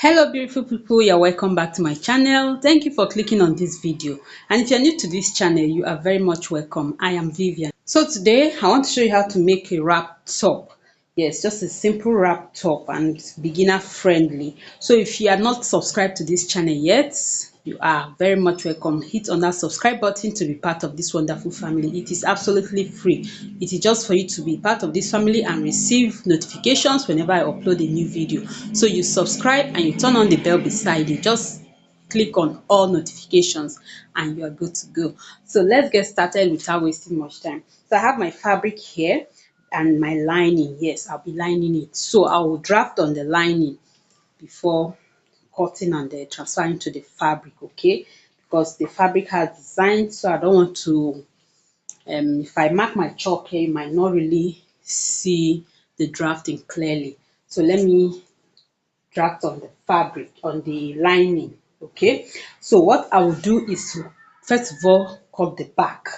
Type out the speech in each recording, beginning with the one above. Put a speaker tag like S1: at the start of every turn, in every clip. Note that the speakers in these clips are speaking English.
S1: Hello beautiful people, you're welcome back to my channel. Thank you for clicking on this video, and if you're new to this channel, you are very much welcome. I am Vivian. So today I want to show you how to make a wrap top. Yes, just a simple wrap top and beginner friendly. So if you are not subscribed to this channel yet, you are very much welcome. Hit on that subscribe button to be part of this wonderful family. It is absolutely free. It is just for you to be part of this family and receive notifications whenever I upload a new video. So you subscribe and you turn on the bell beside it. Just click on all notifications and you are good to go. So let's get started without wasting much time. So I have my fabric here and my lining. Yes, I'll be lining it. So I will draft on the lining before cutting and transferring to the fabric, okay? Because the fabric has design, so I don't want to if I mark my chalk here, you might not really see the drafting clearly. So let me draft on the fabric, on the lining, okay? So what I will do is to first of all cut the back.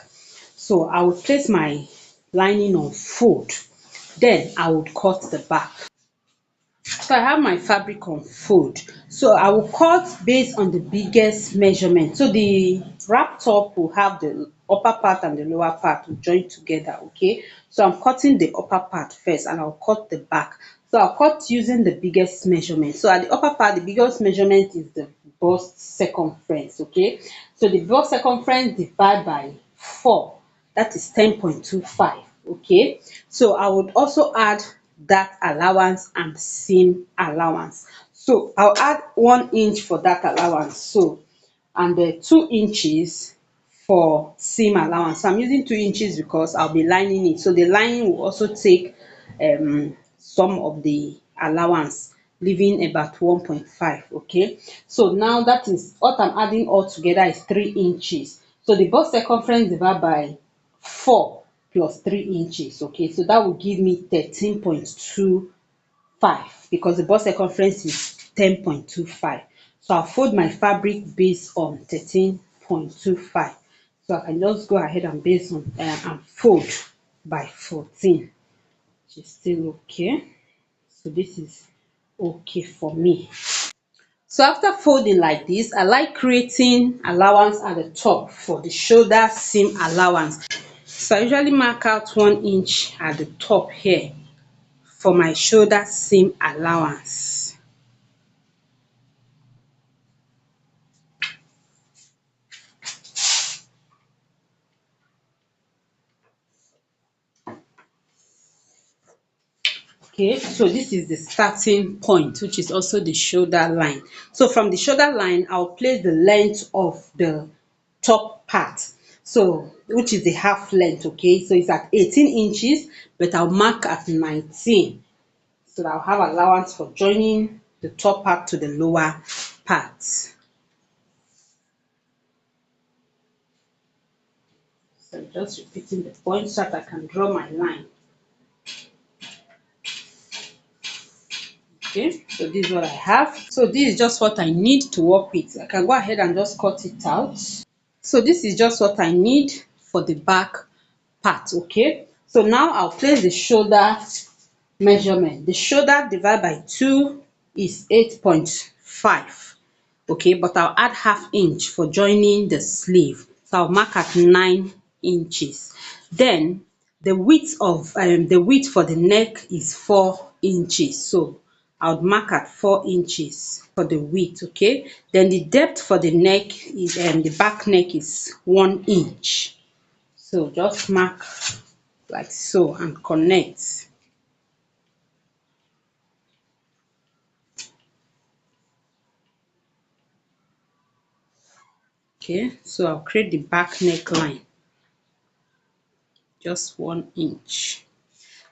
S1: So I will place my lining on fold, then I would cut the back. So I have my fabric on fold. So I will cut based on the biggest measurement. So the wrap top will have the upper part and the lower part will join together, okay? So I'm cutting the upper part first and I'll cut the back. So I'll cut using the biggest measurement. So at the upper part, the biggest measurement is the bust circumference, okay? So the bust circumference divided by 4, that is 10.25, okay? So I would also add that allowance and seam allowance. So I'll add 1 inch for that allowance, so and 2 inches for seam allowance. So I'm using 2 inches because I'll be lining it. So the lining will also take some of the allowance, leaving about 1.5, okay? So now that is what I'm adding all together is 3 inches. So the bust circumference divided by 4 plus 3 inches, okay? So that will give me 13.25 because the bust circumference is 10.25. So I'll fold my fabric based on 13.25. So I can just go ahead and base on and fold by 14, which is still okay. So this is okay for me. So after folding like this, I like creating allowance at the top for the shoulder seam allowance. So I usually mark out 1 inch at the top here for my shoulder seam allowance. Okay, so this is the starting point, which is also the shoulder line. So from the shoulder line, I'll place the length of the top part, so which is the half length, okay? So it's at 18 inches, but I'll mark at 19. So that I'll have allowance for joining the top part to the lower part. So just repeating the point so that I can draw my line. Okay, so this is what I have. So this is just what I need to work with. I can go ahead and just cut it out. So this is just what I need for the back part, okay? So now I'll place the shoulder measurement. The shoulder divided by 2 is 8.5, okay? But I'll add half inch for joining the sleeve. So I'll mark at 9 inches. Then the width for the neck is 4 inches. So I would mark at 4 inches for the width, okay? Then the depth for the neck is the back neck is 1 inch. So just mark like so and connect. Okay, so I'll create the back neckline, just 1 inch.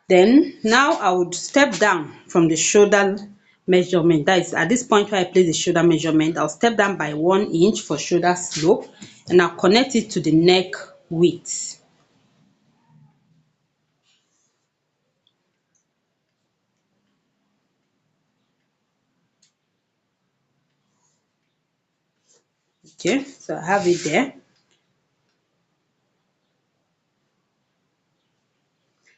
S1: Then now I would step down from the shoulder measurement. That is at this point where I place the shoulder measurement, I'll step down by 1 inch for shoulder slope and I'll connect it to the neck width. Okay, so I have it there.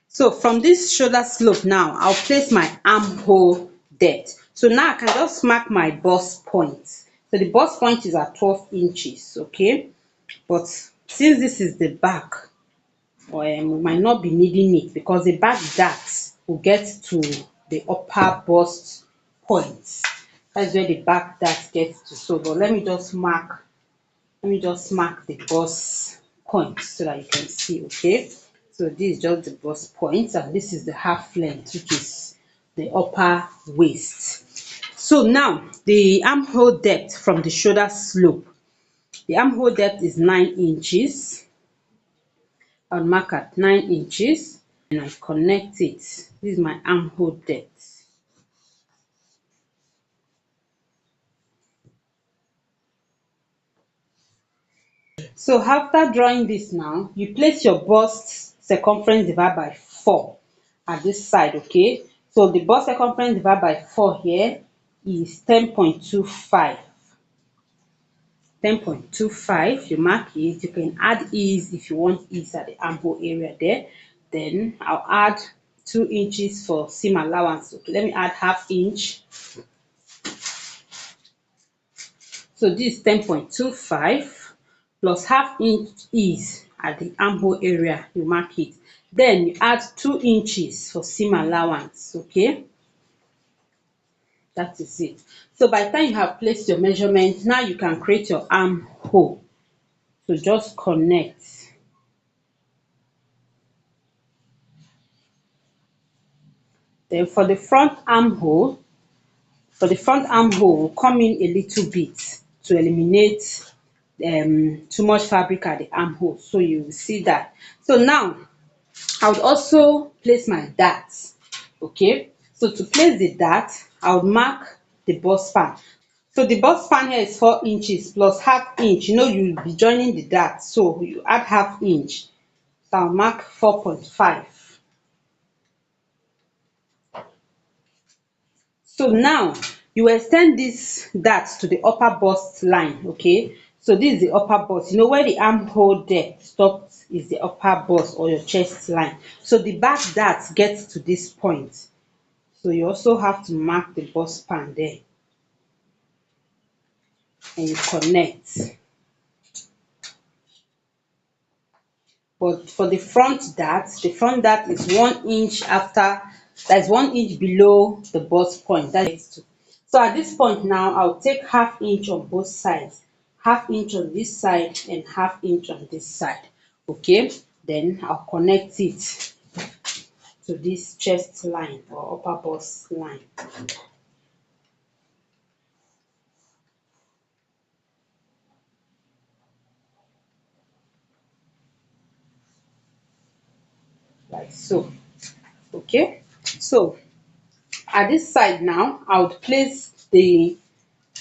S1: So from this shoulder slope now, I'll place my armhole depth. So now I can just mark my bust point. So the bust point is at 12 inches, okay? But since this is the back, we might not be needing it because the back dart will get to the upper bust point. That's where the back dart gets to. So but let me just mark the bust point so that you can see, okay? So this is just the bust point and this is the half length, which is the upper waist. So now the armhole depth from the shoulder slope. The armhole depth is 9 inches. I'll mark at 9 inches and I connect it. This is my armhole depth. So after drawing this now, you place your bust circumference divided by 4 at this side, okay? So the bust circumference divided by 4 here is 10.25. 10.25, you mark it. You can add ease if you want ease at the armhole area there. Then I'll add 2 inches for seam allowance. Okay, let me add half inch. So this is 10.25 plus half inch is at the armhole area, you mark it. Then you add 2 inches for seam allowance, okay? That is it. So by the time you have placed your measurement, now you can create your armhole. So just connect. Then for the front armhole, we'll come in a little bit to eliminate too much fabric at the armhole. So you will see that. So now I would also place my dart, okay? So to place the dart, I would mark the bust span. So the bust span here is 4 inches plus half inch. You know you will be joining the dart, so you add half inch. So I'll mark 4.5. So now you extend this dart to the upper bust line, okay? So this is the upper bust. You know where the armhole depth stops is the upper bust or your chest line. So the back dart gets to this point. So you also have to mark the bust span there and you connect. But for the front dart is 1 inch after, that's 1 inch below the bust point. That's so at this point now, I'll take half inch on both sides, half inch on this side and half inch on this side. Okay, then I'll connect it to this chest line or upper bust line. Like so. Okay, so at this side now, I would place the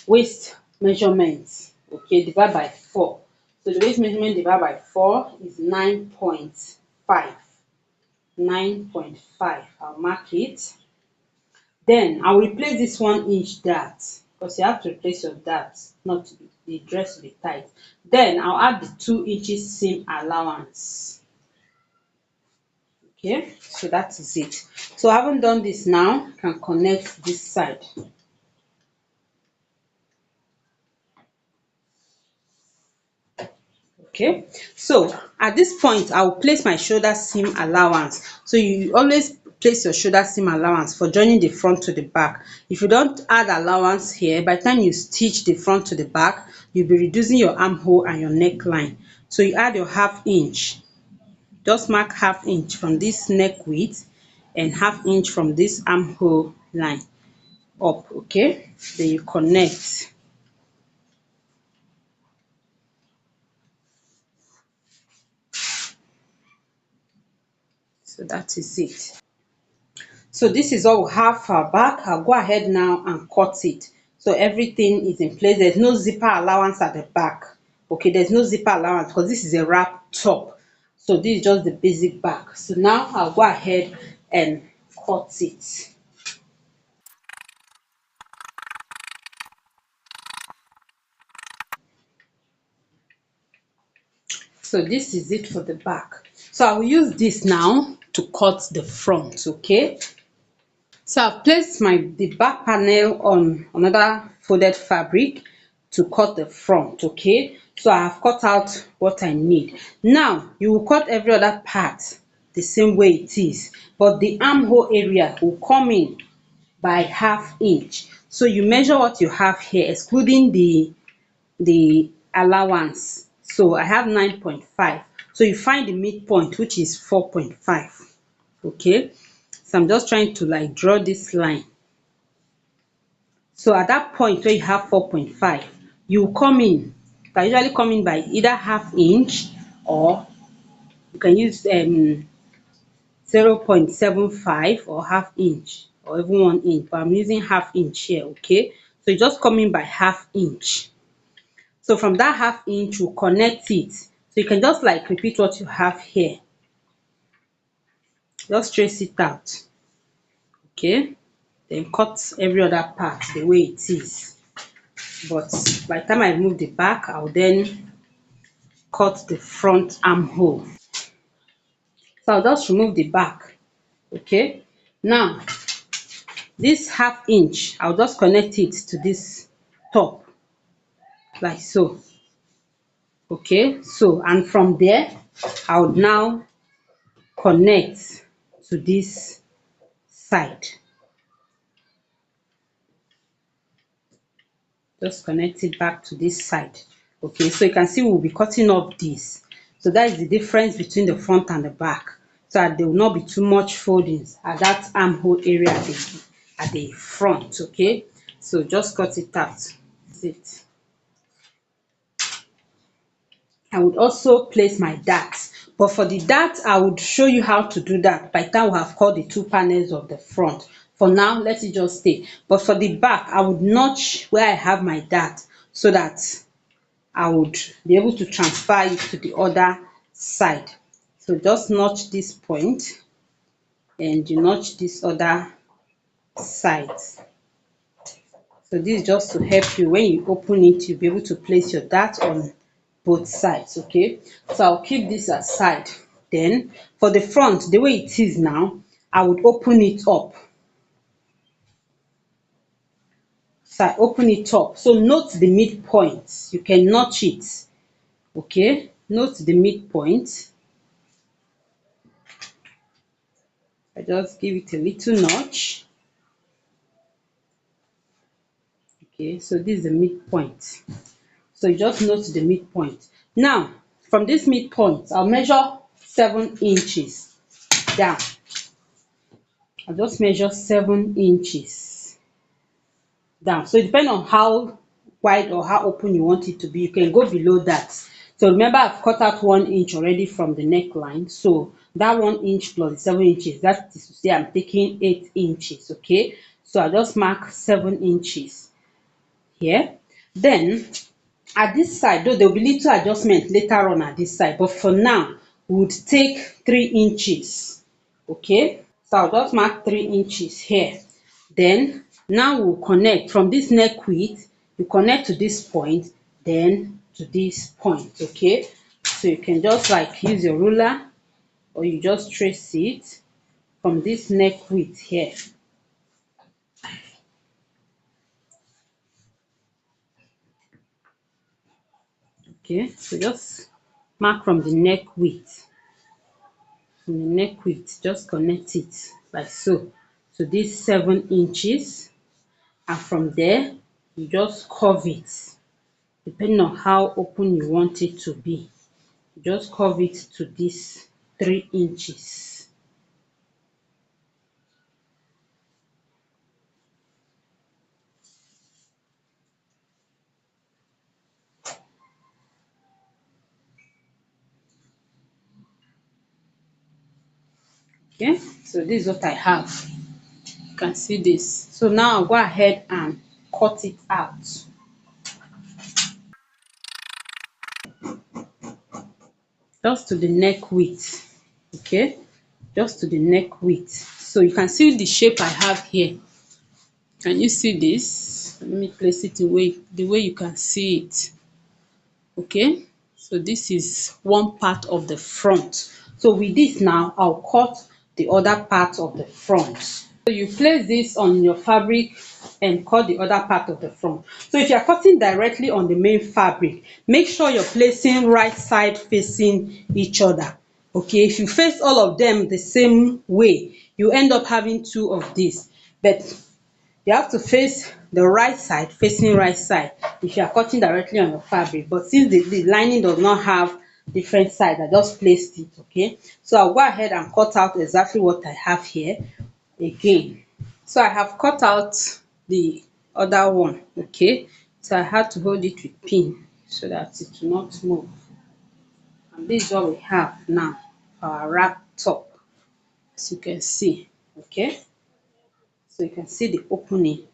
S1: waist measurement, okay, divide by 4. So the waist measurement divided by 4 is 9.5. 9.5. I'll mark it. Then I will replace this 1 inch dart because you have to replace your dart, not the dress to be tight. Then I'll add the 2 inches seam allowance. Okay, so that is it. So having done this now, I can connect this side. Okay, so at this point I will place my shoulder seam allowance. So you always place your shoulder seam allowance for joining the front to the back. If you don't add allowance here, by the time you stitch the front to the back, you'll be reducing your armhole and your neckline. So you add your half inch. Just mark half inch from this neck width and half inch from this armhole line up, okay? Then you connect. So that is it. So this is all we have for our back. I'll go ahead now and cut it. So everything is in place. There's no zipper allowance at the back. Okay, there's no zipper allowance because this is a wrap top. So this is just the basic back. So now I'll go ahead and cut it. So this is it for the back. So I will use this now to cut the front, okay? So I've placed the back panel on another folded fabric to cut the front. Okay, so I have cut out what I need. Now you will cut every other part the same way it is, but the armhole area will come in by ½ inch. So you measure what you have here, excluding the allowance. So I have 9.5. So you find the midpoint, which is 4.5. Okay, so I'm just trying to like draw this line. So at that point where you have 4.5, you come in. You can usually come in by either ½ inch, or you can use 0.75 or ½ inch, or even 1 inch, but I'm using ½ inch here. Okay, so you just come in by ½ inch. So from that ½ inch, you connect it. So you can just like repeat what you have here. Just trace it out. Okay, then cut every other part the way it is. But by the time I remove the back, I'll then cut the front armhole. So I'll just remove the back. Okay, now this ½ inch, I'll just connect it to this top like so. Okay, so and from there I would now connect to this side. Just connect it back to this side. Okay, so you can see we'll be cutting up this. So that is the difference between the front and the back, so that there will not be too much foldings at that armhole area at the front. Okay, so just cut it out. That's it. I would also place my darts, but for the dart I would show you how to do that by the time we have cut the two panels of the front. For now, let it just stay. But for the back, I would notch where I have my dart, so that I would be able to transfer it to the other side. So just notch this point and you notch this other side. So this is just to help you when you open it, you'll be able to place your dart on both sides. Okay, so I'll keep this aside. Then for the front, the way it is now, I would open it up. So I open it up. So note the midpoint. You can notch it. Okay, note the midpoint. I just give it a little notch. Okay, so this is the midpoint. So you just note the midpoint. Now, from this midpoint, I'll measure 7 inches down. I'll just measure 7 inches down. So it depends on how wide or how open you want it to be. You can go below that. So remember, I've cut out 1 inch already from the neckline. So that 1 inch plus the 7 inches, that is to say I'm taking 8 inches. Okay, so I just mark 7 inches here. Then at this side, though there will be little adjustment later on at this side, but for now we would take 3 inches. Okay, so I'll just mark 3 inches here. Then now we'll connect from this neck width. You connect to this point, then to this point. Okay, so you can just like use your ruler, or you just trace it from this neck width here. Okay, so just mark from the neck width. From the neck width, just connect it like so to this 7 inches, and from there you just curve it depending on how open you want it to be. You just curve it to this 3 inches. Okay, so this is what I have. You can see this. So now I'll go ahead and cut it out. Just to the neck width. Okay, just to the neck width. So you can see the shape I have here. Can you see this? Let me place it the way you can see it. Okay, so this is one part of the front. So with this now, I'll cut the other part of the front. So you place this on your fabric and cut the other part of the front. So if you are cutting directly on the main fabric, make sure you're placing right side facing each other. Okay, if you face all of them the same way, you end up having two of this. But you have to face the right side facing right side if you are cutting directly on your fabric. But since the lining does not have different side, I just placed it. Okay, so I'll go ahead and cut out exactly what I have here again. So I have cut out the other one. Okay, so I had to hold it with pin so that it will not move. And this is what we have now, our wrap top, as you can see. Okay, so you can see the opening.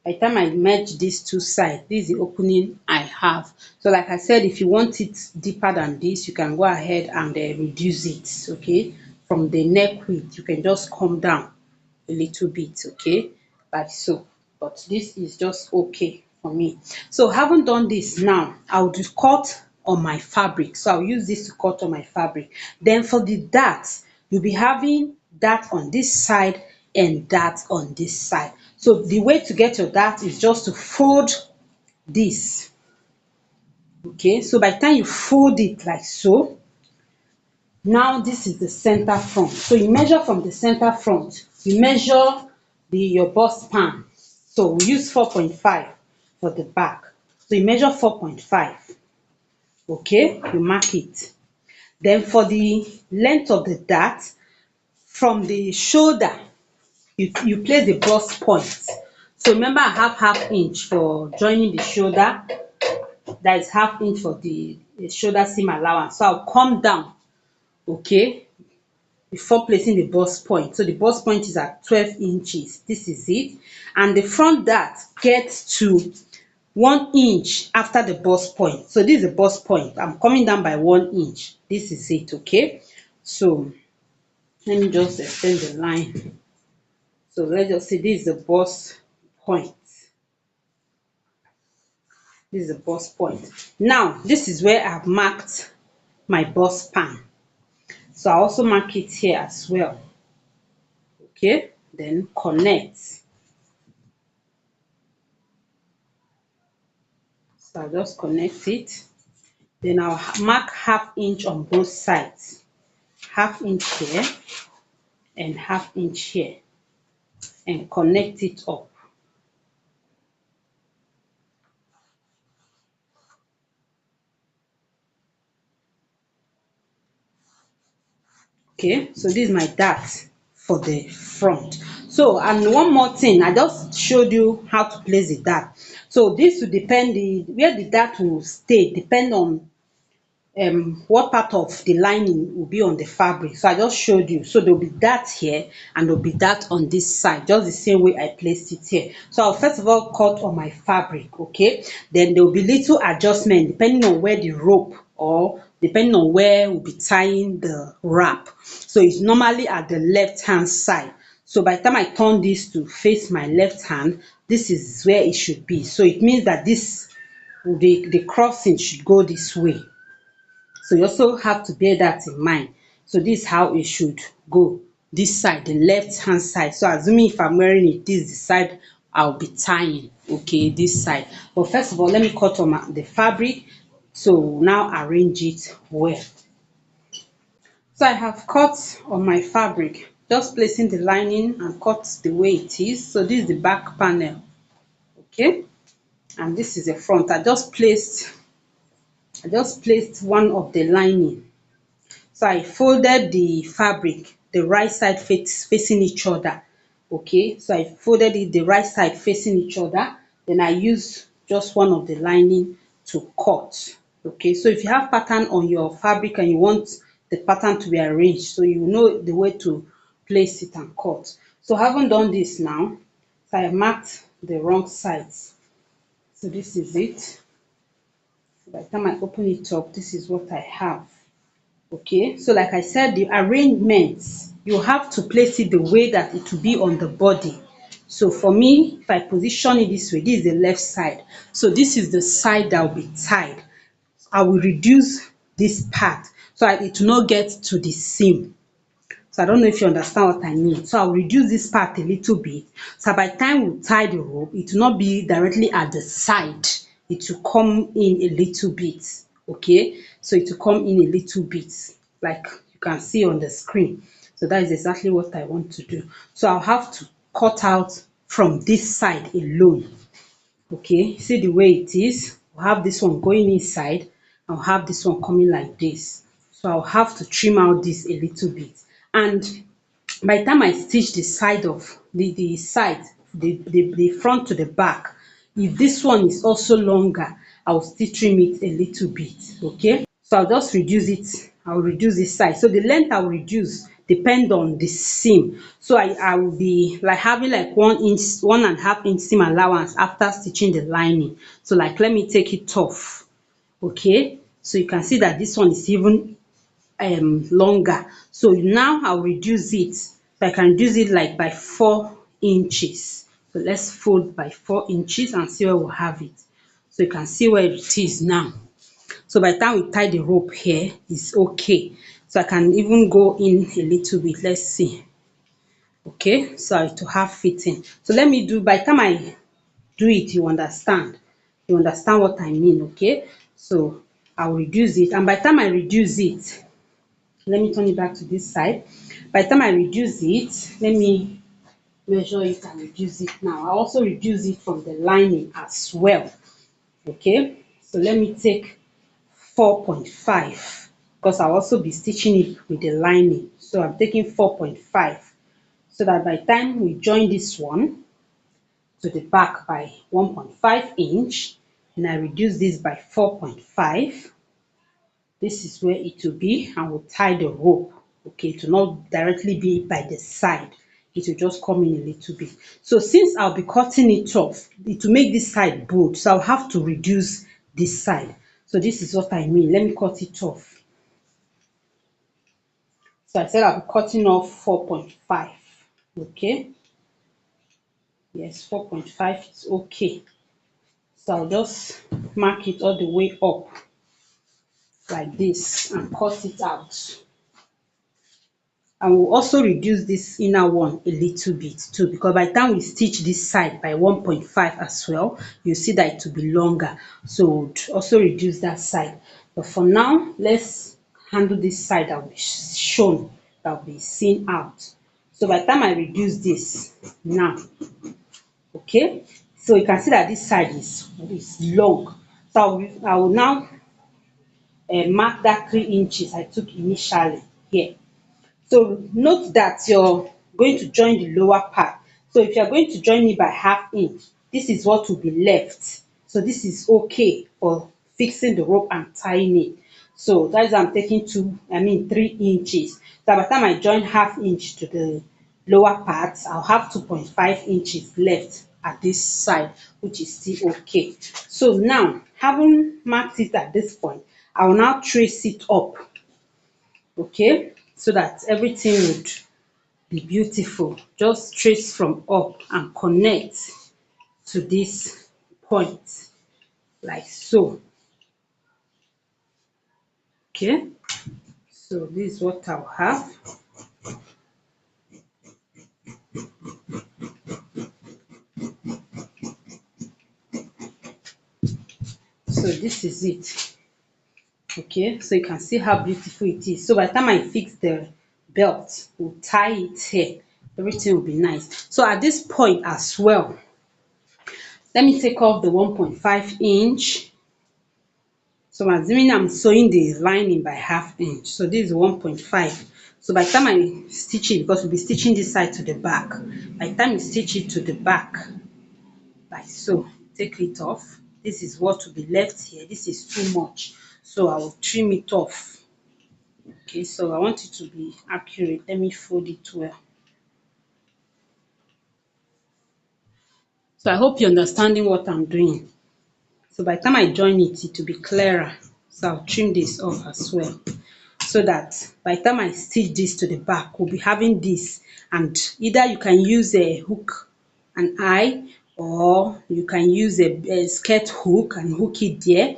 S1: By the time I merge these two sides, this is the opening I have. So like I said, if you want it deeper than this, you can go ahead and reduce it. Okay, from the neck width you can just come down a little bit. Okay, like so. But this is just okay for me. So having done this, now I'll just cut on my fabric. So I'll use this to cut on my fabric. Then for the dart, you'll be having dart on this side and dart on this side. So the way to get your dart is just to fold this. Okay, so by the time you fold it like so, now this is the center front. So you measure from the center front, you measure your bust span. So we use 4.5 for the back. So you measure 4.5. Okay, you mark it. Then for the length of the dart, from the shoulder, you place the bust point. So remember, I have half inch for joining the shoulder. That is half inch for the shoulder seam allowance. So I'll come down, okay, before placing the bust point. So the bust point is at 12 inches. This is it. And the front dart gets to 1 inch after the bust point. So this is the bust point. I'm coming down by 1 inch. This is it. Okay, so let me just extend the line. So let's just say this is the bust point. This is the bust point. Now this is where I've marked my bust span. So I also mark it here as well. Okay, then connect. So I'll just connect it. Then I'll mark half inch on both sides. Half inch here and half inch here, and connect it up. Okay, so this is my dart for the front. So, and one more thing, I just showed you how to place the dart. So this will depend, where the dart will stay depend on what part of the lining will be on the fabric. So I just showed you. So there will be that here and there will be that on this side, just the same way I placed it here. So I'll first of all cut on my fabric. Okay, then there will be little adjustment depending on where the rope, or depending on where we'll be tying the wrap. So it's normally at the left hand side. So by the time I turn this to face my left hand, this is where it should be. So it means that this, the crossing should go this way. So you also have to bear that in mind. So this is how it should go. This side, the left hand side. So assuming if I'm wearing it, this is the side I'll be tying. Okay, this side. But first of all, let me cut on the fabric. So now arrange it well. So I have cut on my fabric, just placing the lining and cut the way it is. So this is the back panel. Okay, and this is the front. I just placed one of the lining. So I folded the fabric, the right side facing each other. Okay, so I folded it the right side facing each other. Then I use just one of the lining to cut. Okay, so if you have pattern on your fabric and you want the pattern to be arranged, so you know the way to place it and cut. So having done this now, so I marked the wrong sides. So this is it. So by the time I open it up, this is what I have. Okay, so like I said, the arrangements, you have to place it the way that it will be on the body. So for me, if I position it this way, this is the left side. So this is the side that will be tied. I will reduce this part so that it will not get to the seam. So I don't know if you understand what I mean. So I'll reduce this part a little bit. So by the time we tie the rope, it will not be directly at the side. It will come in a little bit. Okay, so it will come in a little bit, like you can see on the screen. So that is exactly what I want to do. So I'll have to cut out from this side alone. Okay, see the way it is. We'll have this one going inside. I'll have this one coming like this. So I'll have to trim out this a little bit. And by the time I stitch the side of the side, the front to the back, if this one is also longer, I'll still trim it a little bit. Okay, so I'll just reduce it. I'll reduce this side. So the length I'll reduce depend on the seam. So I will be like having like 1 inch, 1.5 inch seam allowance after stitching the lining. So like let me take it off. Okay, so you can see that this one is even longer. So now I'll reduce it. So I can reduce it like by 4 inches. So let's fold by 4 inches and see where we'll have it. So you can see where it is now. So by the time we tie the rope here, it's okay. So I can even go in a little bit. Let's see. Okay, so to have fitting. So let me do, by the time I do it, you understand. You understand what I mean, okay? So I'll reduce it. And by the time I reduce it, let me turn it back to this side. By the time I reduce it, let me measure it and reduce it now. I also reduce it from the lining as well. Okay, so let me take 4.5 because I'll also be stitching it with the lining. So I'm taking 4.5 so that by the time we join this one to the back by 1.5 inch and I reduce this by 4.5, this is where it will be, and we'll tie the rope. Okay, to not directly be by the side, it will just come in a little bit. So since I'll be cutting it off, it will make this side bold, so I'll have to reduce this side. So this is what I mean. Let me cut it off. So I said I'll be cutting off 4.5. Okay, yes, 4.5 is okay. So I'll just mark it all the way up like this and cut it out. And we'll also reduce this inner one a little bit too, because by the time we stitch this side by 1.5 as well, you see that it will be longer. So we'll also reduce that side. But for now, let's handle this side that will be shown, that will be seen out. So by the time I reduce this now, okay, so you can see that this side is long. So I will now mark that 3 inches I took initially here. So note that you're going to join the lower part. So if you're going to join it by 1/2 inch, this is what will be left. So this is okay for fixing the rope and tying it. So that's why I'm taking 3 inches. So by the time I join 1/2 inch to the lower part, I'll have 2.5 inches left at this side, which is still okay. So now, having marked it at this point, I will now trace it up, okay, so that everything would be beautiful. Just trace from up and connect to this point like so. Okay, so this is what I'll have. So this is it. Okay, so you can see how beautiful it is. So by the time I fix the belt, we'll tie it here, everything will be nice. So at this point as well, let me take off the 1.5 inch. So I'm assuming I'm sewing the lining by 1/2 inch. So this is 1.5. So by the time I stitch it, because we'll be stitching this side to the back, by the time you stitch it to the back, like so, take it off. This is what will be left here. This is too much. So I will trim it off. Okay, so I want it to be accurate. Let me fold it well. So I hope you're understanding what I'm doing. So by the time I join it, it will be clearer. So I'll trim this off as well, so that by the time I stitch this to the back, we'll be having this, and either you can use a hook and eye, or you can use a skirt hook and hook it there.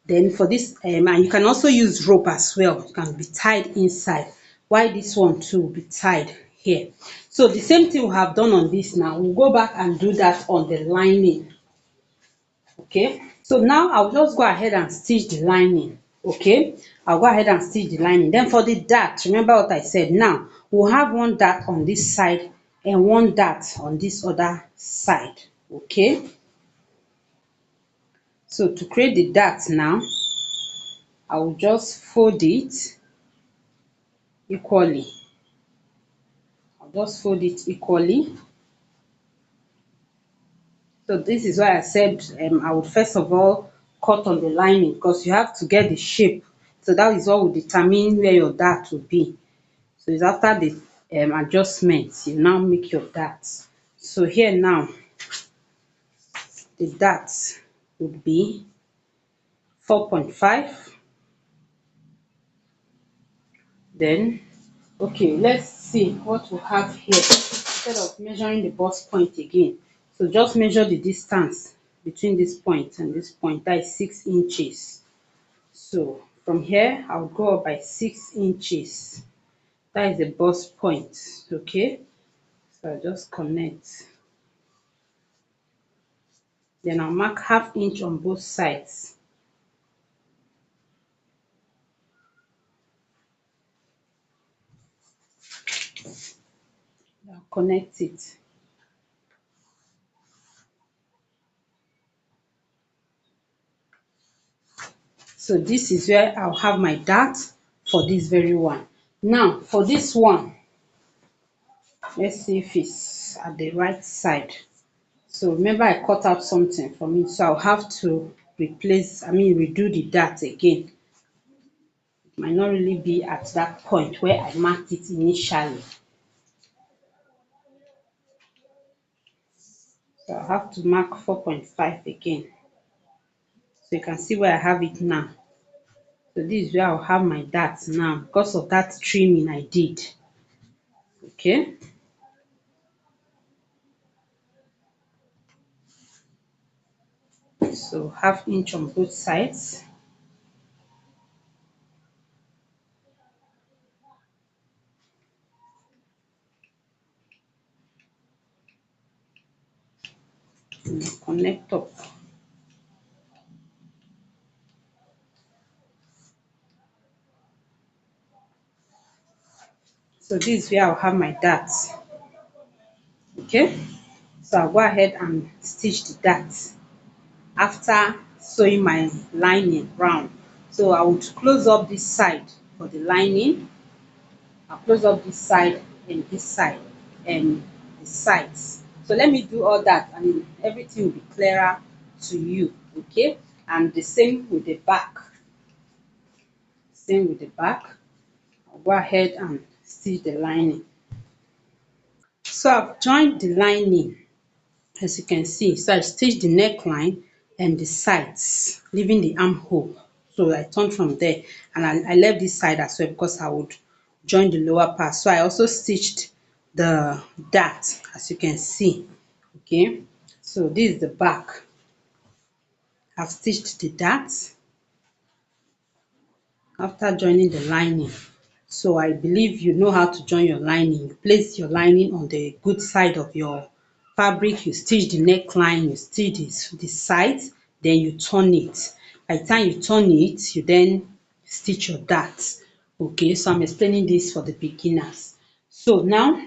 S1: Then for this and you can also use rope as well. It can be tied inside. while this one too will be tied here. So the same thing we have done on this now, we'll go back and do that on the lining. Okay, so now I'll just go ahead and stitch the lining. Okay, I'll go ahead and stitch the lining. Then for the dart, remember what I said. Now we'll have one dart on this side and one dart on this other side. Okay, so to create the dart now, I will just fold it equally. I'll just fold it equally. So this is why I said I would first of all cut on the lining, because you have to get the shape. So that is what will determine where your dart will be. So it's after the adjustment you now make your dart. So here now the dart would be 4.5. Then okay, let's see what we have here. Instead of measuring the bust point again, so just measure the distance between this point and this point, that is 6 inches. So from here I'll go up by 6 inches. That is the bust point. Okay, so I just connect. Then I'll mark ½ inch on both sides. I'll connect it. So this is where I'll have my dart for this very one. Now for this one, let's see if it's at the right side. So remember I cut out something from it, so I'll have to redo the dart again. It might not really be at that point where I marked it initially. So I'll have to mark 4.5 again. So you can see where I have it now. So this is where I'll have my dart now because of that trimming I did. Okay. So ½ inch on both sides. And connect up. So this is where I'll have my dart. Okay, so I'll go ahead and stitch the dart after sewing my lining round. So I would close up this side for the lining. I'll close up this side and this side and the sides. So let me do all that and everything will be clearer to you. Okay, and the same with the back. Same with the back. I'll go ahead and stitch the lining. So I've joined the lining, as you can see. So I stitched the neckline and the sides, leaving the armhole. So I turned from there and I left this side as well because I would join the lower part. So I also stitched the dart, as you can see. Okay, so this is the back. I've stitched the dart after joining the lining. So I believe you know how to join your lining. You place your lining on the good side of your fabric, you stitch the neckline, you stitch the sides, then you turn it. By the time you turn it, you then stitch your dart. Okay, so I'm explaining this for the beginners. So now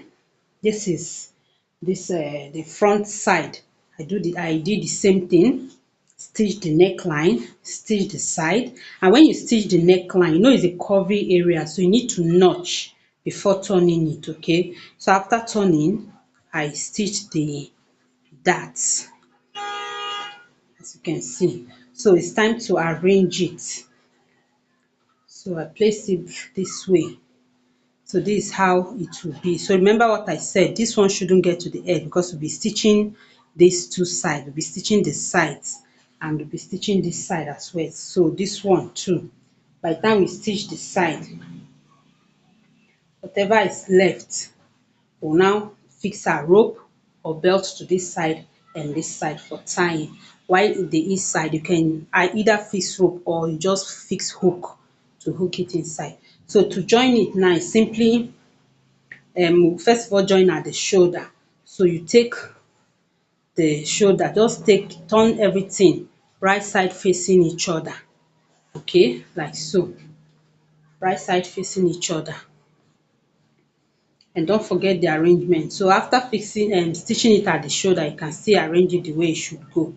S1: this is the front side. I did the same thing. Stitch the neckline, stitch the side, and when you stitch the neckline, you know it's a curvy area, so you need to notch before turning it. Okay, so after turning I stitch the darts, as you can see. So it's time to arrange it. So I place it this way. So this is how it will be. So remember what I said, this one shouldn't get to the edge because we'll be stitching these two sides. We'll be stitching the sides and we'll be stitching this side as well. So this one too. By the time we stitch the side, whatever is left, we'll now fix our rope or belt to this side and this side for tying. While the inside, you can either fix rope or you just fix hook to hook it inside. So to join it now, simply first of all join at the shoulder. So you take the shoulder, just take turn everything right side facing each other, okay, like so, right side facing each other. And don't forget the arrangement. So after fixing stitching it at the shoulder, you can still arrange it the way it should go.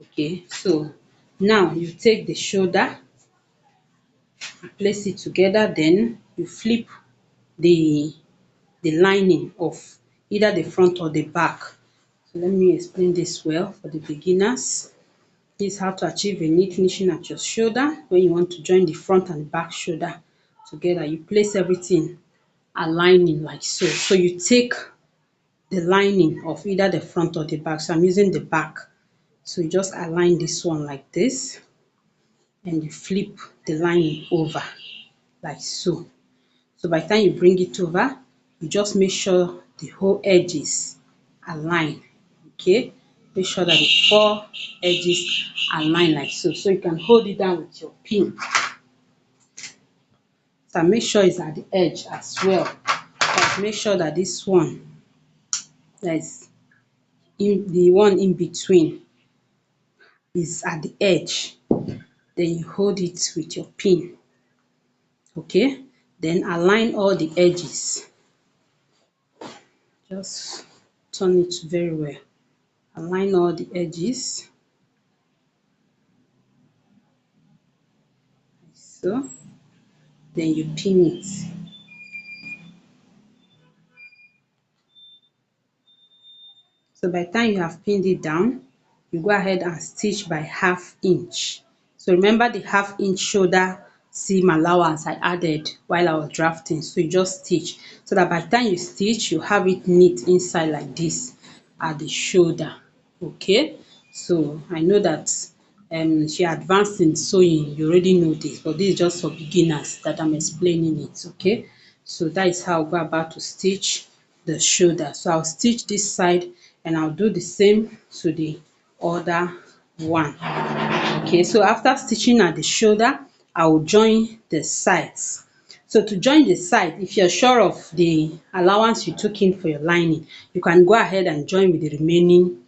S1: Okay, so now you take the shoulder, place it together, then you flip the lining of either the front or the back. So let me explain this well for the beginners. This is how to achieve a neat finishing at your shoulder. When you want to join the front and back shoulder together, you place everything aligning like so. So you take the lining of either the front or the back. So I'm using the back. So you just align this one like this, and you flip the lining over like so. So by the time you bring it over, you just make sure the whole edges align. Okay, make sure that the four edges align like so. So you can hold it down with your pin. So make sure it's at the edge as well. But make sure that this one, that is in the one in between, is at the edge. Then you hold it with your pin. Okay, then align all the edges. Just turn it very well. Align all the edges. So then you pin it. So by the time you have pinned it down, you go ahead and stitch by 1/2 inch. So remember the 1/2 inch shoulder seam allowance I added while I was drafting. So you just stitch so that by the time you stitch, you have it neat inside like this at the shoulder. Okay, so I know that if you're advanced in sewing, you already know this, but this is just for beginners that I'm explaining it. Okay, so that is how I'll go about to stitch the shoulder. So I'll stitch this side and I'll do the same to the other one. Okay, so after stitching at the shoulder, I will join the sides. So to join the side, if you're sure of the allowance you took in for your lining, you can go ahead and join with the remaining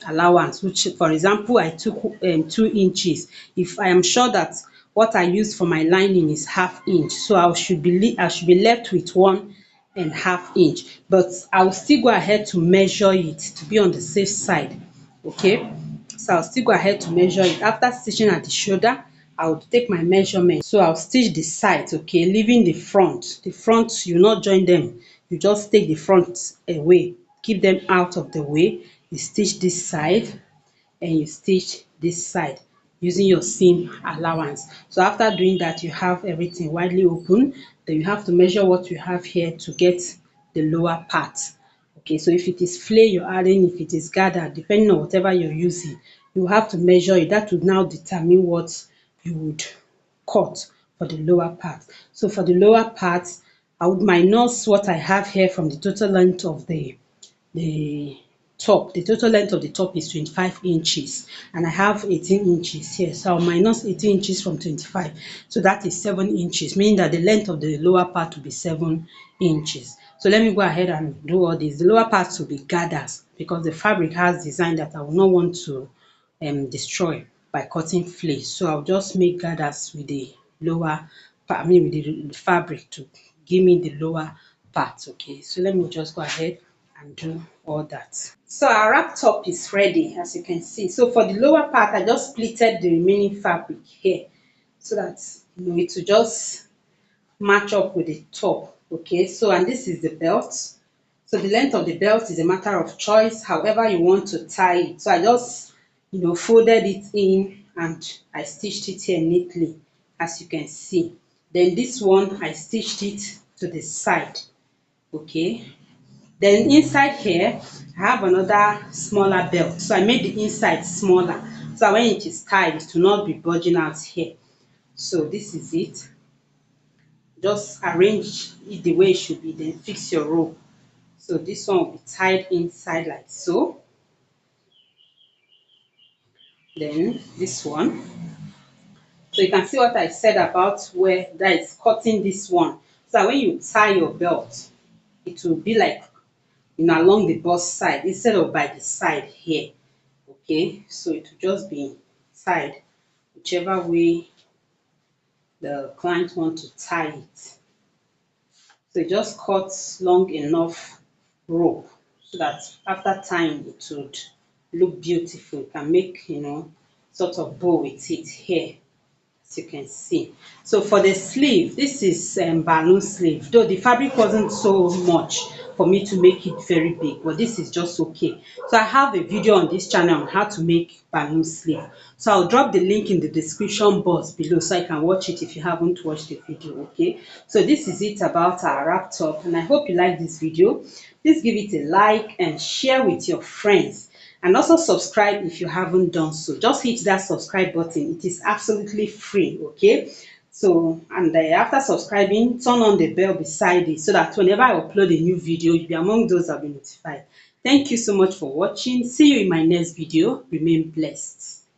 S1: allowance, which for example I took 2 inches. If I am sure that what I used for my lining is 1/2 inch, so I should be left with 1.5 inch, but I will still go ahead to measure it to be on the safe side. Okay, so I'll still go ahead to measure it. After stitching at the shoulder, I will take my measurement. So I'll stitch the sides, okay, leaving the front. The front, you not join them. You just take the front away, keep them out of the way. You stitch this side and you stitch this side using your seam allowance. So after doing that, you have everything widely open. Then you have to measure what you have here to get the lower part. Okay, so if it is flay you're adding, if it is gathered, depending on whatever you're using, you have to measure it. That would now determine what you would cut for the lower part. So for the lower part, I would minus what I have here from the total length of the top. The total length of the top is 25 inches and I have 18 inches here. So I'll minus 18 inches from 25. So that is 7 inches, meaning that the length of the lower part will be 7 inches. So let me go ahead and do all this. The lower parts will be gathers because the fabric has design that I will not want to destroy by cutting flay. So I'll just make gathers with the lower part, I mean with the fabric to give me the lower part. Okay, so let me just go ahead and do all that. So our wrap top is ready, as you can see. So for the lower part, I just pleated the remaining fabric here so that it will just match up with the top. Okay, so and this is the belt. So the length of the belt is a matter of choice, however you want to tie it. So I just folded it in and I stitched it here neatly, as you can see. Then this one I stitched it to the side. Okay, then inside here, I have another smaller belt. So I made the inside smaller. So when it is tied, it will not be bulging out here. So this is it. Just arrange it the way it should be, then fix your rope. So this one will be tied inside like so. Then this one. So you can see what I said about where that is cutting this one, so that when you tie your belt, it will be like, along the bust side instead of by the side here. Okay, so it will just be tied whichever way the client want to tie it. So you just cut long enough rope so that after tying it would look beautiful. You can make, sort of bow with it here, as you can see. So for the sleeve, this is balloon sleeve, though the fabric wasn't so much for me to make it very big, but this is just okay. So I have a video on this channel on how to make balloon sleeve, so I'll drop the link in the description box below so you can watch it if you haven't watched the video. Okay, so this is it about our wrap top, and I hope you like this video. Please give it a like and share with your friends, and also subscribe if you haven't done so. Just hit that subscribe button, it is absolutely free. Okay, so and after subscribing, turn on the bell beside it so that whenever I upload a new video, you'll be among those that will be notified. Thank you so much for watching. See you in my next video. Remain blessed.